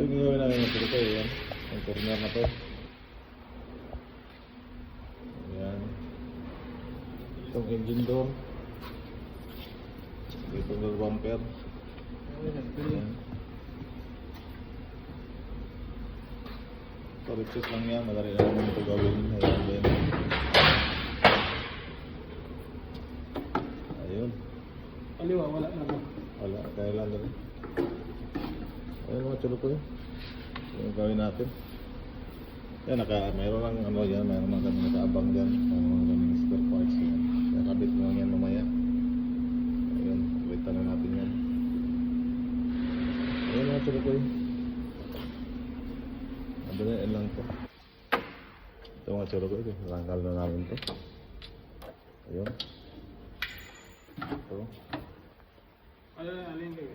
Ito yung gagawin namin ng ito. Yan. Yung corner na to. Yan. Itong engine door. Itong door bumper. Yan. Palitsit lang yan. Madali na naman ito gawin. Ayan din. Ayun. Kaliwa, wala na ba? Wala. Kaya lang din. Ayun mga chulo ko yun. Yung gawin natin. Yan, mayroon lang ano yan, mayroon lang kami nakaabang dyan. Mayroon lang kami spare parts yan. Kaya kabit mo lang yan mamaya. Ayun, kabitan na natin yan. Ayun mga chulo ko yun. Madaliin lang to. Ito mga chulo ko yun. Rangkal na namin to. Ayun. Ito. Alin kayo?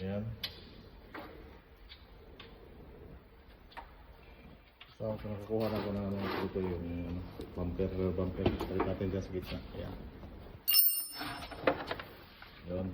Ayan. So, nakakuha na ko na ito yung bumper. Tarik natin dyan sa gitna. Ayan. Ayan.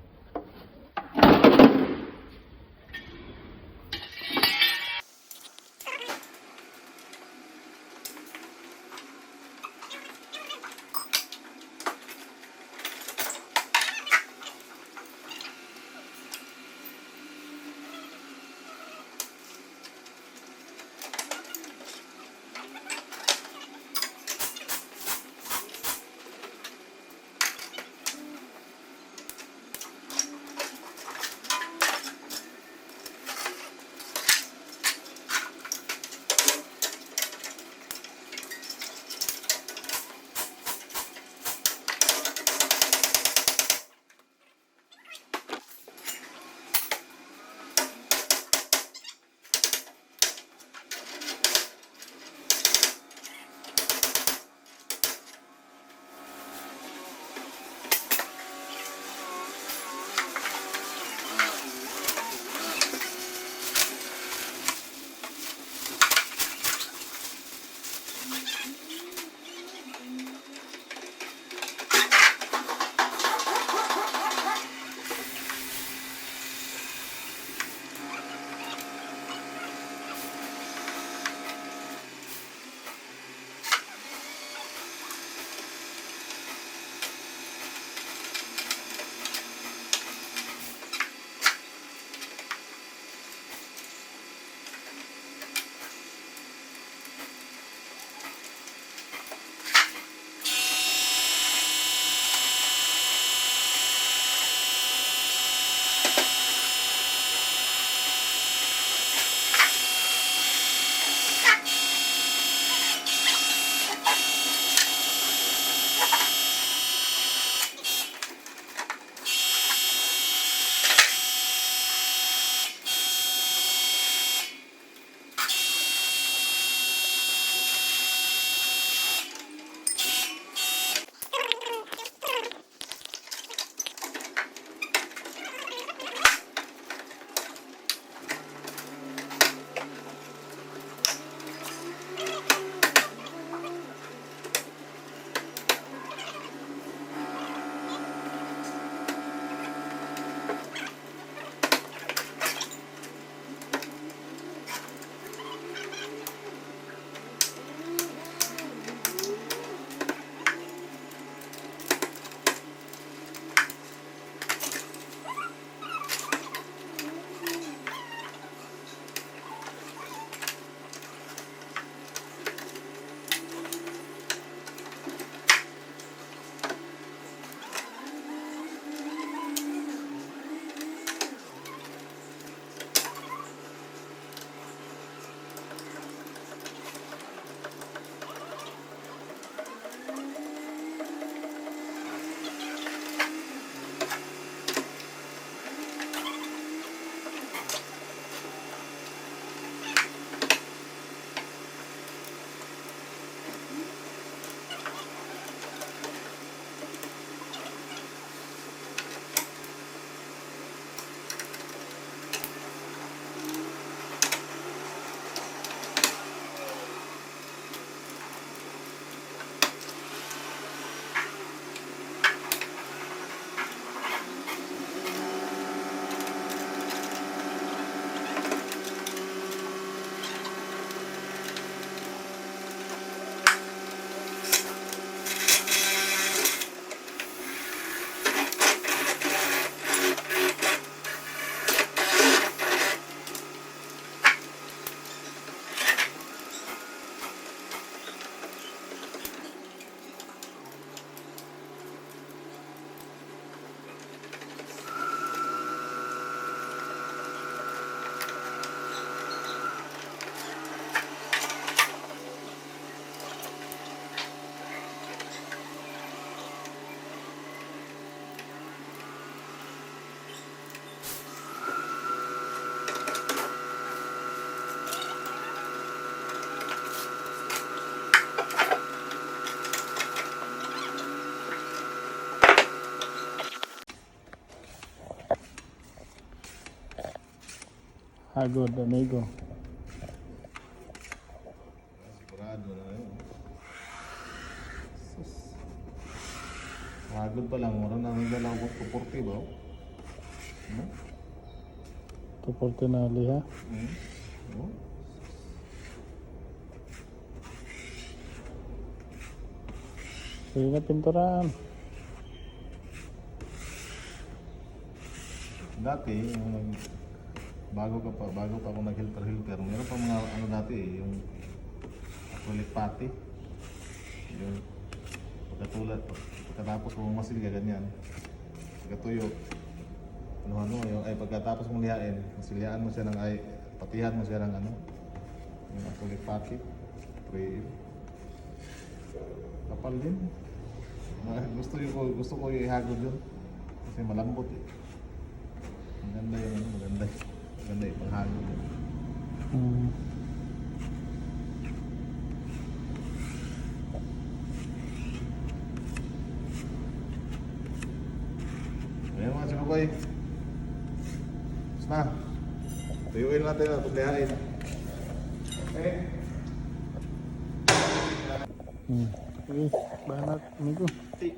Hagod, amigo. Sigurado na yun. Sus. Hagod pa lang. Mura na nang dalaw ko 240 ba? Hmm? 240 na liha. Oh? Sige na pinturan. Dati, yung bago ako nag-hilter, meron pa mga ano dati yung acrylic putty. Yung pagkatapos mong masilya ganyan, pagkatuyo, pagkatapos mong lihain, masilyaan mo siya ng patihan mo siya ng yung acrylic putty, tray. Kapal din. Gusto ko ihagod yun kasi malambot eh. Maganda yung panghagod yun. Ayan mga sinukoy. Tapos na. Tuyuin natin at tublihain. Okay? Sige, banat, amigo. Ti.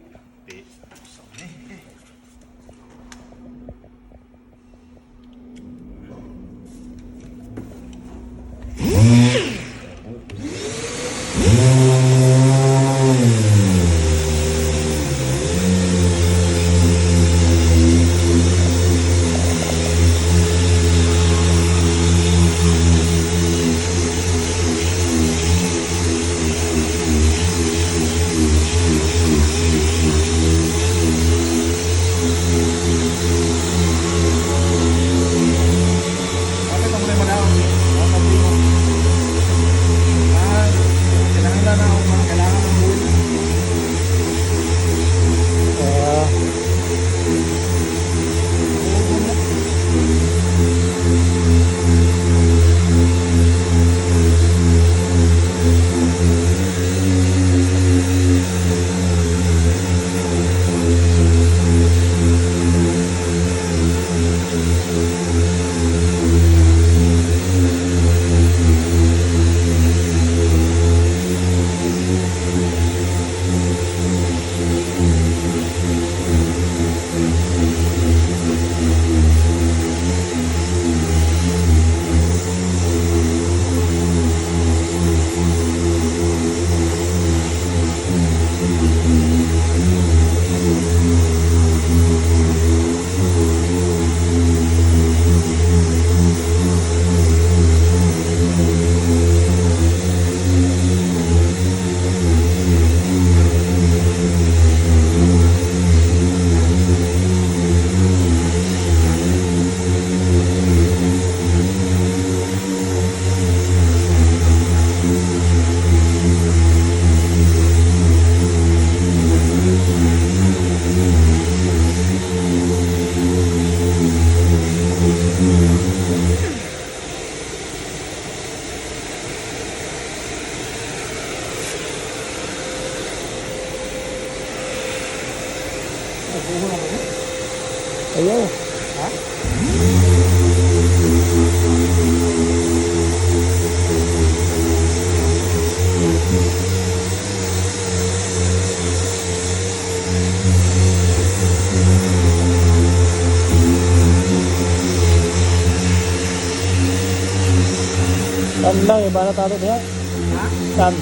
Bakit ang muna manawag? Kailangan na ako mga kailangan ng buhay. Ayaw. Tan lang, iba na tayo diya. Tan.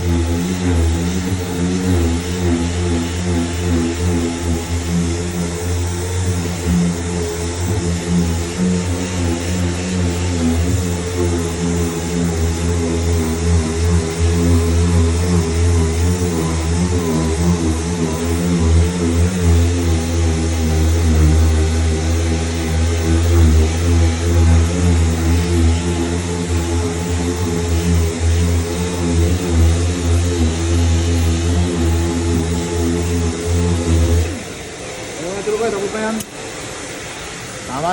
Tama.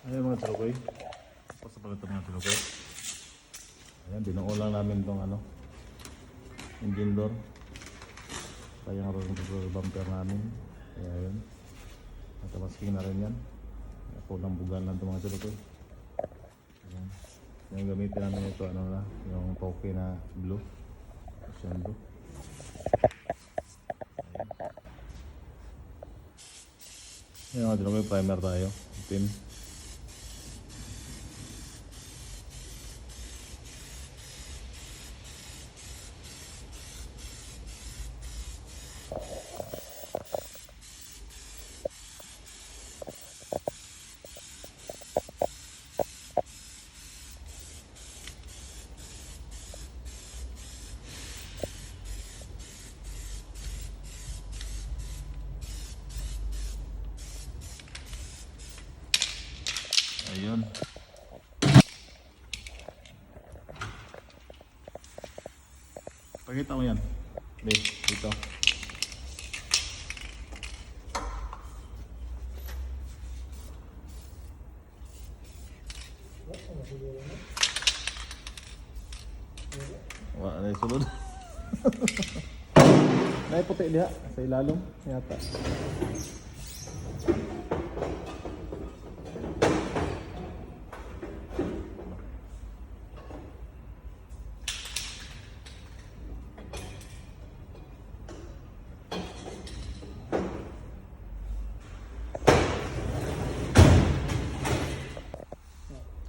Ayan mga tilukoy. Tapos sa pala ito mga tilukoy. Ayan, binuo lang namin itong engine door. Kaya nga rin yung bumper namin. Kaya yun. Natamasking na rin yan. Kulang bugan lang ito mga tilukoy. Yan. Yung gamitin namin ito, ano na, yung toke na blue. Ocean blue. Ayun. Yung may primer tayo. Tin. Ayun. Pakita mo yan. Dito. Wala na yung sulod. Naiputi diha sa ilalong yata.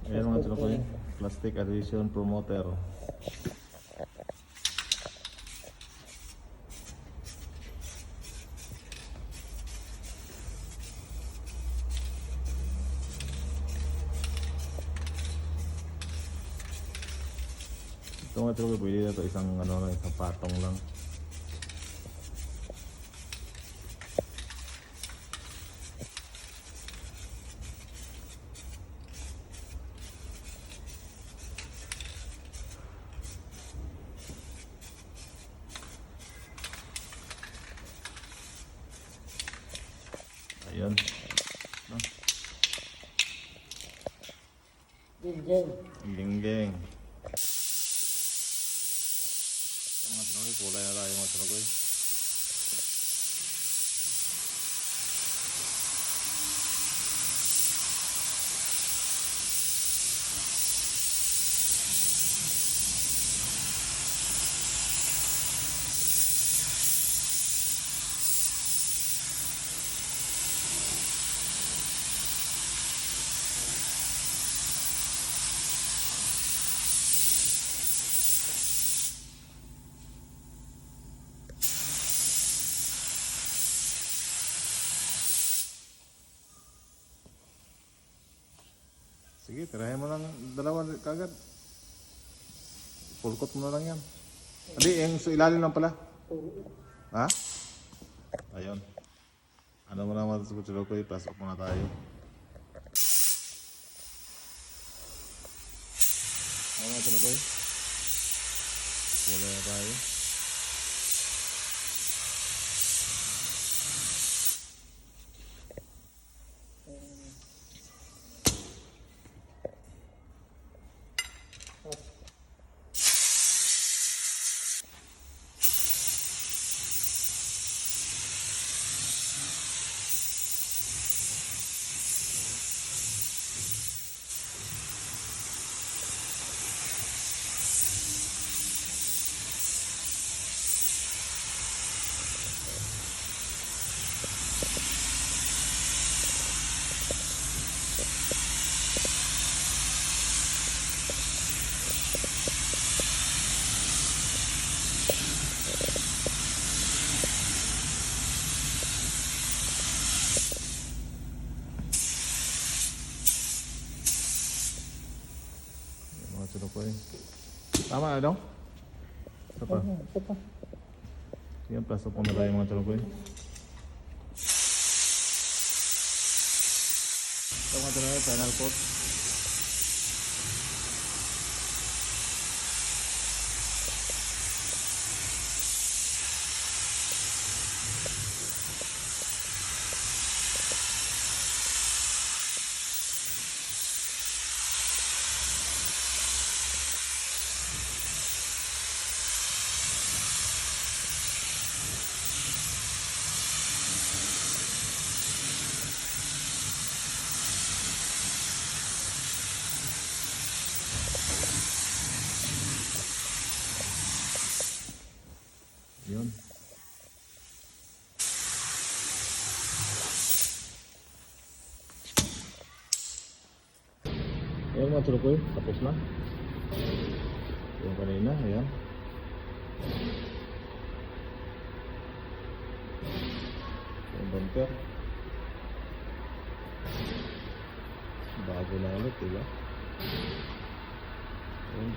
Ayan mga tinukoy, plastic adhesion promoter. Ito mga tinukoy, pwede na ito isang, isang patong lang. Ayan. No? Ginggeng. Ito mga tinukoy, kulay na tayo mga tinukoy. Sige, tirahin mo lang dalawa kagad. Pulkot mo na lang yan. Hindi, yung sa ilalim lang pala. Ha? Ayun. Ano mo naman sa kutsilokoy, pasok muna tayo. Ano mga kutsilokoy? Kulay na tayo. Tinukoy. Tama na dong? Ito pa. Ito pa. Sige, pasok muna tayo mga tinukoy. Ito mga tinukoy, final coat. Ayun mga chulukoy, tapos na. Yung kanina, ayan. Yung bumper. Bago na ulit, diba? Ayan.